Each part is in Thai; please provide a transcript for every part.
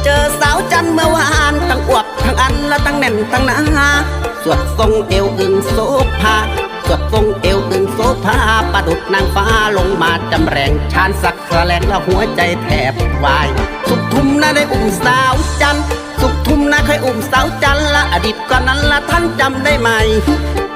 เจอสาวจันเมื่อวานทั้งอวบทั้งอันและทั้งแน่นทั้งหนาสวดทรงเอวอึ่งโซภาสวดทรงเอวอึ่งโซภาประดุจนางฟ้าลงมาจำแรงชานสักแสลงแล้วหัวใจแทบวายสุขทุมนะได้อุ้มสาวจันสุขทุมนะเคยอุ้มสาวจันละอดีตก่อนนั้นละท่านจำได้ไหม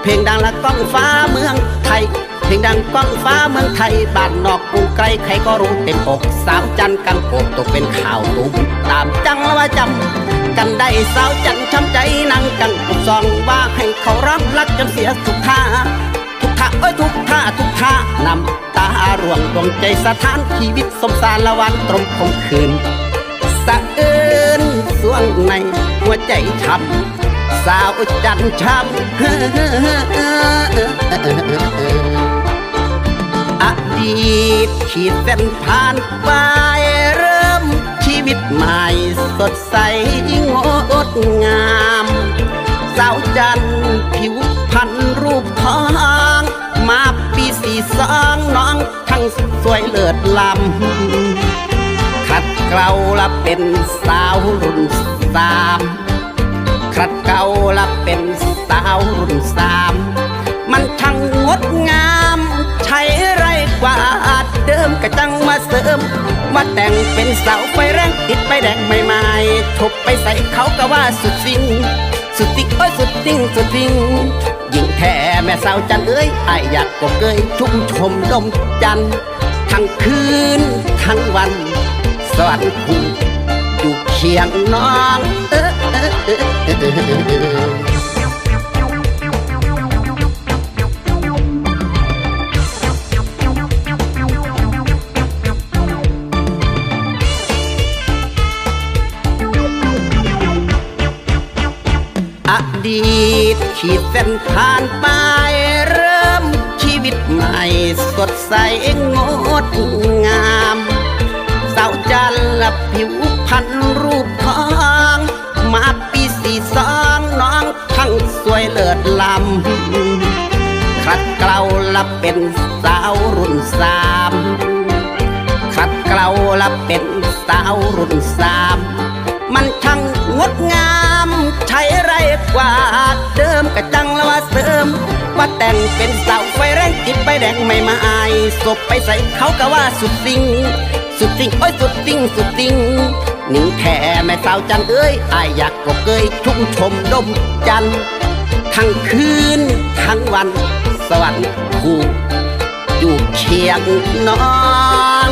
เพลงดังละก้องฟ้าเมืองไทยเพลงดังก้องฟ้าเมืองไทยบ้านนอกกูไกลใครก็รู้เต็มอกสาวจันกันโกบตกเป็นข่าวตุ้มตามจังละว่าจำกันได้สาวจันช้ำใจนั่งกันกุซองว่าให้เขารับรักจนเสียทุกท่าทุกท่าทุกท่าทุกท่านำตาร่วงดวงใจสถานชีวิตสมสารละวันตรมคมคืนสะเอิญสวงในหัวใจช้ำสาวจันช้ำอดีตขีดเส้นผ่านไปเริ่มชีวิตใหม่สดใสงดงามสาวจันผิวพรรณรูปทองมาปี42น้องทั้งสวยเลิศล้ำขัดเกลาละเป็นสาวรุ่น3ขัดเกลาละเป็นสาวรุ่น3มันช่างงดงามใช้ไรกว่าเดิมกระจังมาเสริมว่าแต่งเป็นสาวไฟแรงติดไปแดงใหม่ๆทบไปใส่เขาก็ว่าสุดสิ่งสุดติ๊กสุดติ้งสุดติ้งยิ่งแท้แม่สาวจันเอ้ยไออยากกบเกยชุ่มชมดมจันทั้งคืนทั้งวันสวรรค์คู่อยู่เคียงน้องอดีตขีดเส้นผ่านไปเริ่มชีวิตใหม่สดใสงดงามสาวจันละผิวพรรณรูปทองมาปี42น้องทั้งสวยเลิศล้ำขัดเกลาละเป็นสาวรุ่น3ขัดเกลาละเป็นสาวรุ่น3มันช่างงดงามใช้ไรกว่าเดิมกระจังละว่าเสริมว่าแต่งเป็นสาวไฟแรงติดไปแดงไม่มาอายศพไปใส่เขาก็ว่าสุดสิ่งสุดสิ่งสุดสิ่งสุดสิ่งนิ่งแท้แม่สาวจันเอ้ยอายอยากกบเกยชุ่มชมดมจันทั้งคืนทั้งวันสวรรค์คู่อยู่เคียงน้อง